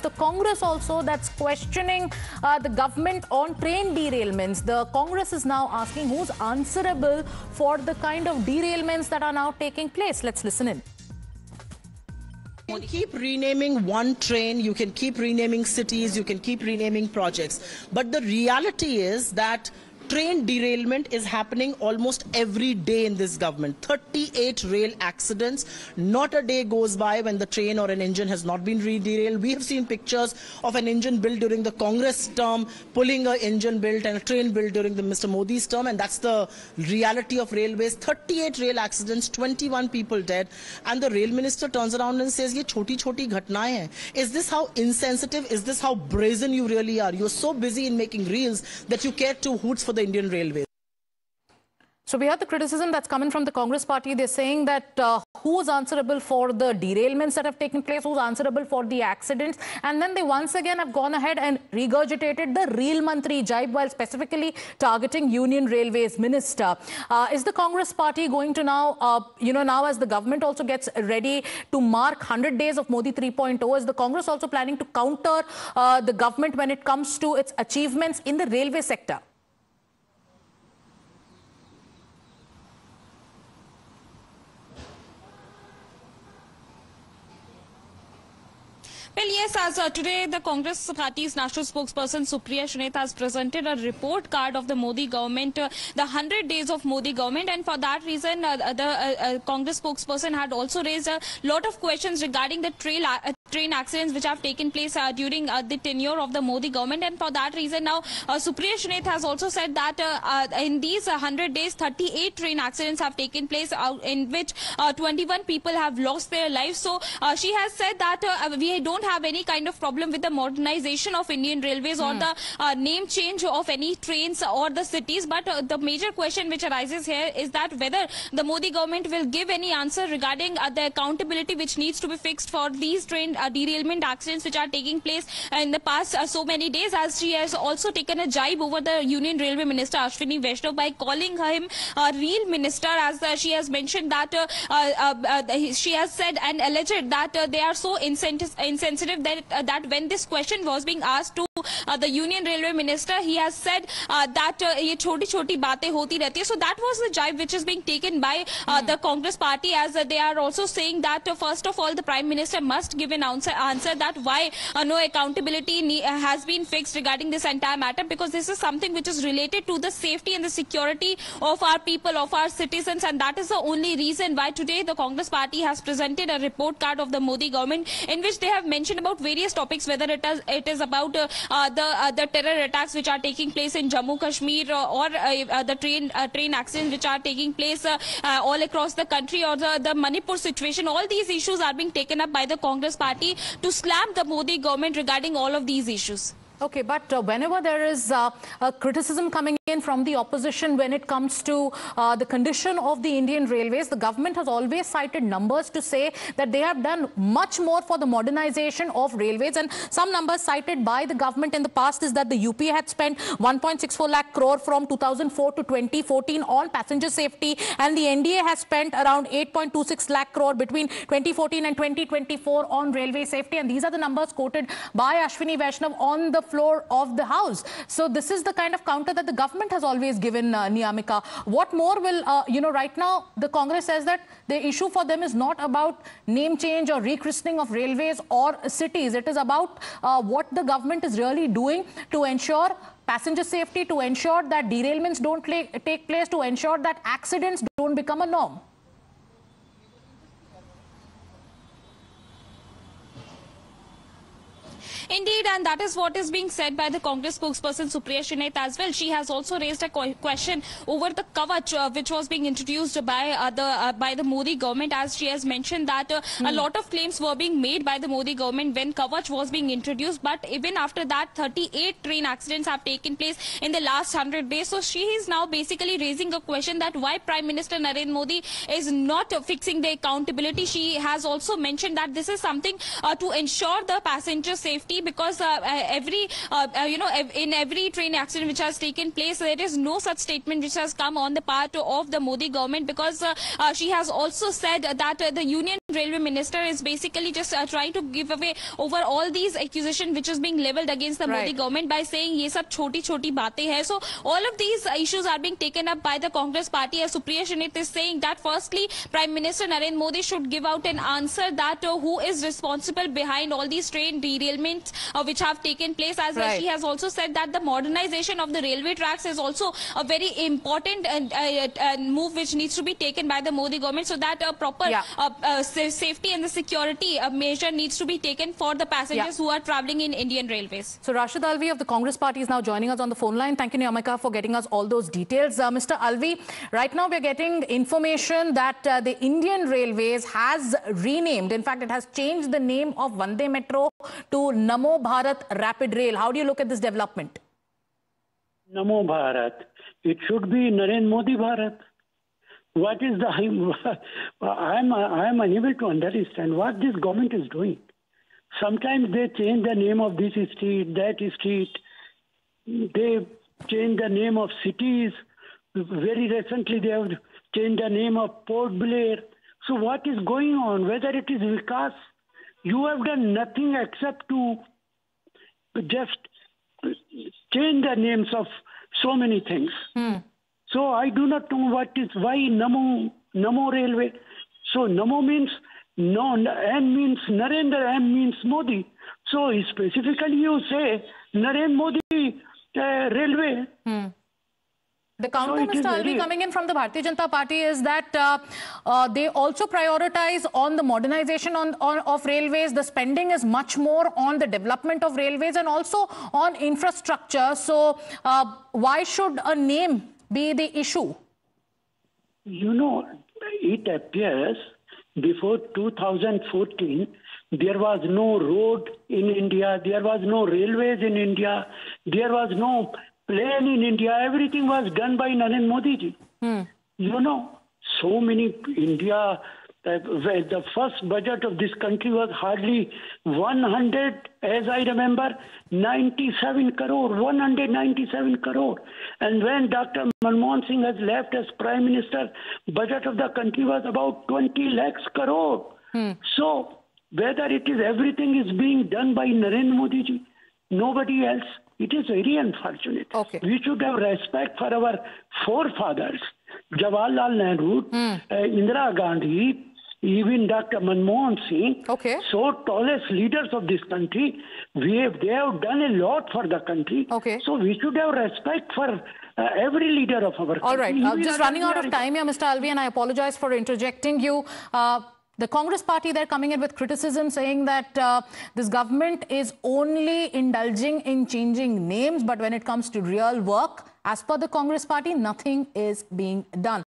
the Congress also that's questioning the government on train derailments. The Congress is now asking who's answerable for the kind of derailments that are now taking place. Let's listen in. You can keep renaming one train, you can keep renaming cities, you can keep renaming projects. But the reality is that train derailment is happening almost every day in this government. 38 rail accidents. Not a day goes by when the train or an engine has not been derailed. We have seen pictures of an engine built during the Congress term, pulling an engine built and a train built during the Mr. Modi's term, and that's the reality of railways. 38 rail accidents, 21 people dead, and the rail minister turns around and says, "Ye choti-choti ghatnaएं hain." Is this how insensitive, is this how brazen you really are? You're so busy in making reels that you care two hoots for the Indian Railways. So we heard the criticism that's coming from the Congress party. They're saying that who's answerable for the derailments that have taken place, who's answerable for the accidents, and then they once again have gone ahead and regurgitated the Reel Mantri jibe while specifically targeting Union Railways Minister. Is the Congress party going to now, now as the government also gets ready to mark 100 days of Modi 3.0, is the Congress also planning to counter the government when it comes to its achievements in the railway sector? Well, yes, as today the Congress party's national spokesperson Supriya Shuneth has presented a report card of the Modi government, the 100 days of Modi government, and for that reason the Congress spokesperson had also raised a lot of questions regarding the train accidents which have taken place during the tenure of the Modi government, and for that reason now Supriya Shuneth has also said that in these 100 days 38 train accidents have taken place in which 21 people have lost their lives. So she has said that we don't have any kind of problem with the modernization of Indian Railways or the name change of any trains or the cities, but the major question which arises here is that whether the Modi government will give any answer regarding the accountability which needs to be fixed for these train derailment accidents which are taking place in the past so many days, as she has also taken a jibe over the Union Railway Minister Ashwini Vaishnav by calling him a real minister, as she has mentioned that she has said and alleged that they are so insensitive that when this question was being asked to the Union Railway Minister, he has said that ye choti-choti baatein hoti rehti hai. So that was the jibe which is being taken by the Congress party, as they are also saying that first of all the Prime Minister must give an answer that why no accountability has been fixed regarding this entire matter, because this is something which is related to the safety and the security of our people, of our citizens, and that is the only reason why today the Congress party has presented a report card of the Modi government in which they have mentioned about various topics, whether it is about the terror attacks which are taking place in Jammu Kashmir or the train accidents which are taking place all across the country, or the Manipur situation. All these issues are being taken up by the Congress party to slam the Modi government regarding all of these issues. Okay, but whenever there is a criticism coming in from the opposition when it comes to the condition of the Indian Railways, the government has always cited numbers to say that they have done much more for the modernization of railways. And some numbers cited by the government in the past is that the UP had spent 1.64 lakh crore from 2004 to 2014 on passenger safety, and the NDA has spent around 8.26 lakh crore between 2014 and 2024 on railway safety. And these are the numbers quoted by Ashwini Vaishnav on the floor of the House. So this is the kind of counter that the government has always given, Niyamika. What more will, right now the Congress says that the issue for them is not about name change or rechristening of railways or cities. It is about what the government is really doing to ensure passenger safety, to ensure that derailments don't take place, to ensure that accidents don't become a norm. Indeed, and that is what is being said by the Congress spokesperson Supriya Shuneth as well. She has also raised a question over the Kavach, which was being introduced by the Modi government, as she has mentioned that a lot of claims were being made by the Modi government when Kavach was being introduced, but even after that 38 train accidents have taken place in the last 100 days. So she is now basically raising a question that why Prime Minister Narendra Modi is not fixing the accountability. She has also mentioned that this is something to ensure the passenger safety, because in every train accident which has taken place, there is no such statement which has come on the part of the Modi government, because she has also said that the Union Railway Minister is basically just trying to give away over all these accusations which is being leveled against the Modi government by saying ye sab choti baatein hai. So all of these issues are being taken up by the Congress party, as Supriya Shrineth is saying that firstly Prime Minister Narendra Modi should give out an answer that who is responsible behind all these train derailments which have taken place, as she has also said that the modernization of the railway tracks is also a very important move which needs to be taken by the Modi government, so that a proper safety and the security measure needs to be taken for the passengers who are traveling in Indian Railways. So Rashid Alvi of the Congress party is now joining us on the phone line. Thank you, Niyamika, for getting us all those details. Mr. Alvi, right now we're getting information that the Indian Railways has renamed. In fact, it has changed the name of Vande Metro to Namo Bharat Rapid Rail. How do you look at this development? Namo Bharat. It should be Narendra Modi Bharat. What is the... I am unable to understand what this government is doing. Sometimes they change the name of this street, that street. They change the name of cities. Very recently they have changed the name of Port Blair. So what is going on? Whether it is Vikas, you have done nothing except to just change the names of so many things. So I do not know why Namo Railway. So Namo means no, N means Narendra, M means Modi. So specifically you say Narendra Modi Railway. The counter, Mr. Alvi, coming in from the Bharatiya Janata Party is that they also prioritize on the modernization of railways. The spending is much more on the development of railways and also on infrastructure. So why should a name be the issue? You know, it appears before 2014, there was no road in India, there was no railways in India, there was no plane in India. Everything was done by Narendra Modi ji. You know, so many India, the first budget of this country was hardly 100, as I remember, 97 crore, 197 crore. And when Dr. Manmohan Singh has left as Prime Minister, budget of the country was about 20 lakhs crore. So whether it is everything is being done by Narendra Modi ji, nobody else, it is very unfortunate. We should have respect for our forefathers, Jawaharlal Nehru, Indira Gandhi, even Dr. Manmohan Singh, so tallest leaders of this country. They have done a lot for the country. So we should have respect for every leader of our country. All right, just running out of time here, Mr. Alvi, and I apologize for interjecting you. The Congress party, they're coming in with criticism saying that this government is only indulging in changing names, but when it comes to real work, as per the Congress party, nothing is being done.